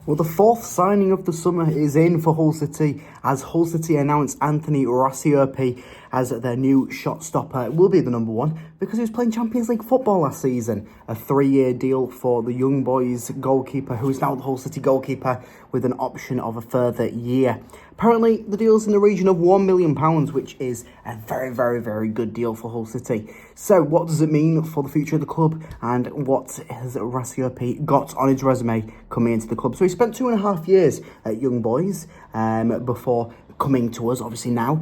Well, the fourth signing of the summer is in for Hull City, as Hull City announced Anthony Racioppi as their new shot stopper. It will be the number one because he was playing Champions League football last season. A 3-year deal for the young boys goalkeeper, who is now the Hull City goalkeeper, with an option of a further year. Apparently, the deal's in the region of £1 million, which is a very, very, very good deal for Hull City. So, what does it mean for the future of the club, and what has Racioppi got on his resume coming into the club? So, he spent 2.5 years at Young Boys before coming to us. Obviously now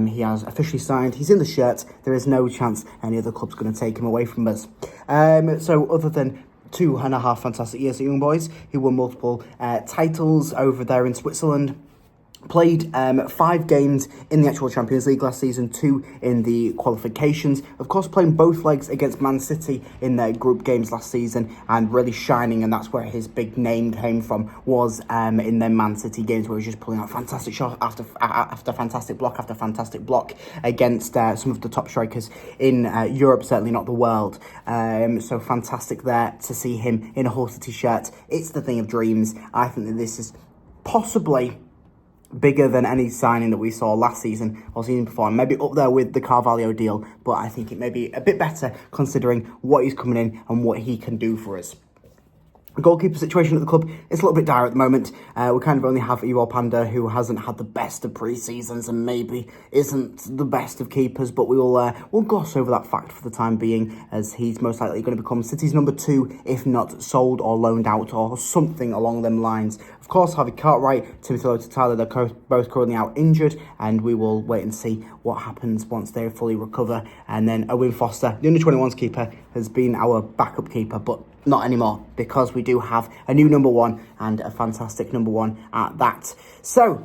he has officially signed. He's in the shirt. There is no chance any other club's going to take him away from us. So other than 2.5 fantastic years at Young Boys, he won multiple titles over there in Switzerland. Played 5 games in the actual Champions League last season, 2 in the qualifications. Of course, playing both legs against Man City in their group games last season and really shining, and that's where his big name came from, was in their Man City games where he was just pulling out fantastic shot after fantastic block after fantastic block against some of the top strikers in Europe, certainly not the world. So fantastic there to see him in a Hull City shirt. It's the thing of dreams. I think that this is possibly bigger than any signing that we saw last season or season before, and maybe up there with the Carvalho deal, but I think it may be a bit better considering what he's coming in and what he can do for us. The goalkeeper situation at the club is a little bit dire at the moment. We kind of only have Ivo Panda, who hasn't had the best of pre-seasons and maybe isn't the best of keepers, but we'll gloss over that fact for the time being, as he's most likely going to become City's number 2, if not sold or loaned out or something along them lines. Of course, Harvey Cartwright, Timothy Lotu-Tyler, they're both currently out injured, and we will wait and see what happens once they fully recover. And then Owen Foster, the under-21s keeper, has been our backup keeper, but not anymore, because we do have a new number 1 and a fantastic number 1 at that. So,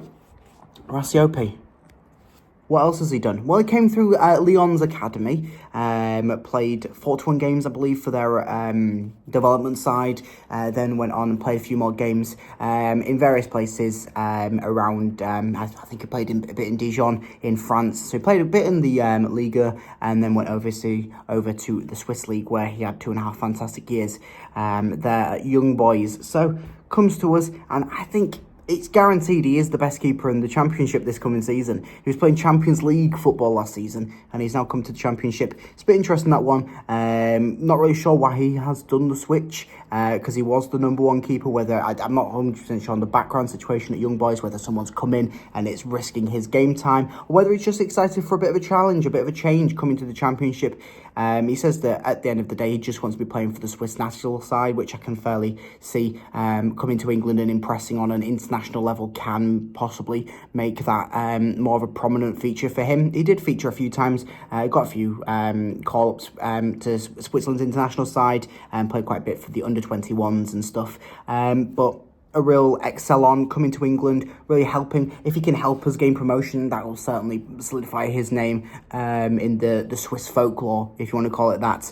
Racioppi, what else has he done? Well, he came through Lyon's academy, played 41 games, I believe, for their development side, then went on and played a few more games in various places around, I think he played a bit in Dijon in France, so he played a bit in the Liga, and then went over to the Swiss League, where he had 2.5 fantastic years there at Young Boys. So, comes to us, and I think it's guaranteed he is the best keeper in the Championship this coming season. He was playing Champions League football last season, and he's now come to the Championship. It's a bit interesting, that one. Not really sure why he has done the switch, because he was the number 1 keeper. Whether I'm not 100% sure on the background situation at Young Boys, whether someone's come in and it's risking his game time, or whether he's just excited for a bit of a challenge, a bit of a change coming to the Championship. He says that at the end of the day, he just wants to be playing for the Swiss national side, which I can fairly see coming to England and impressing on an international level can possibly make that more of a prominent feature for him. He did feature a few times, got a few call-ups to Switzerland's international side, and played quite a bit for the under-21s and stuff, but a real excel on coming to England, really helping. If he can help us gain promotion, that will certainly solidify his name in the Swiss folklore, if you want to call it that.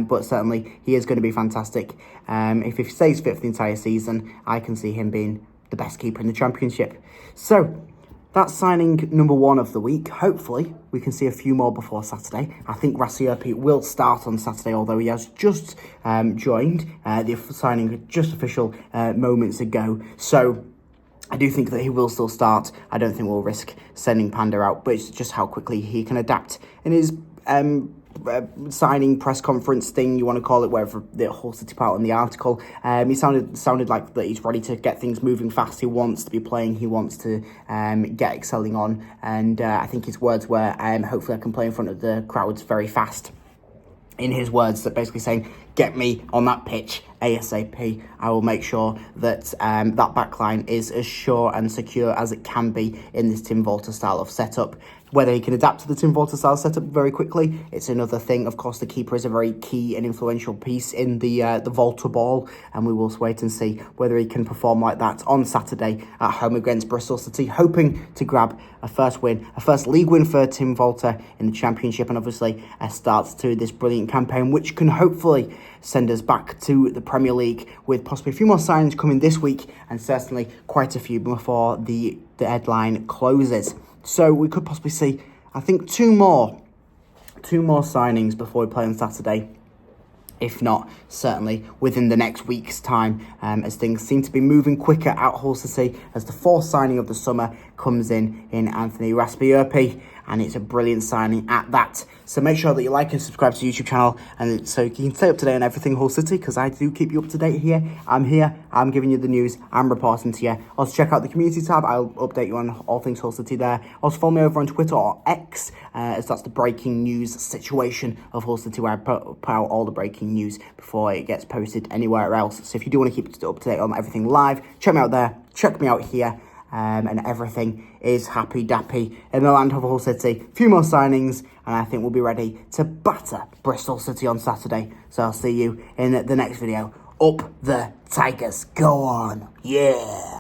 But certainly he is going to be fantastic. If he stays fit for the entire season, I can see him being the best keeper in the Championship. So that's signing number 1 of the week. Hopefully, we can see a few more before Saturday. I think Racioppi will start on Saturday, although he has just joined. The signing just official moments ago. So I do think that he will still start. I don't think we'll risk sending Panda out, but it's just how quickly he can adapt in his signing press conference thing, you want to call it, wherever the Hull City part in the article. He sounded like that he's ready to get things moving fast. He wants to be playing. He wants to get excelling on. And I think his words were, hopefully I can play in front of the crowds very fast. In his words, that basically saying, get me on that pitch ASAP. I will make sure that that backline is as sure and secure as it can be in this Tim Walter style of setup. Whether he can adapt to the Tim Walter style setup very quickly, it's another thing. Of course, the keeper is a very key and influential piece in the Walter ball, and we will wait and see whether he can perform like that on Saturday at home against Bristol City, hoping to grab a first league win for Tim Walter in the Championship, and obviously a start to this brilliant campaign, which can hopefully send us back to the Premier League, with possibly a few more signings coming this week, and certainly quite a few before the deadline closes. So we could possibly see, I think, two more signings before we play on Saturday if not certainly within the next week's time, as things seem to be moving quicker at Hull City as the fourth signing of the summer comes in Anthony Racioppi, and it's a brilliant signing at that. So make sure that you like and subscribe to the YouTube channel, and so you can stay up to date on everything Hull City, because I do keep you up to date here. I'm giving you the news, I'm reporting to you. Also check out the community tab, I'll update you on all things Hull City there. Also follow me over on Twitter or X, as that's the breaking news situation of Hull City, where I put out all the breaking news before it gets posted anywhere else. So if you do want to keep up to date on everything live, check me out there, check me out here. And everything is happy-dappy in the land of Hull City. A few more signings, and I think we'll be ready to batter Bristol City on Saturday. So I'll see you in the next video. Up the Tigers. Go on. Yeah.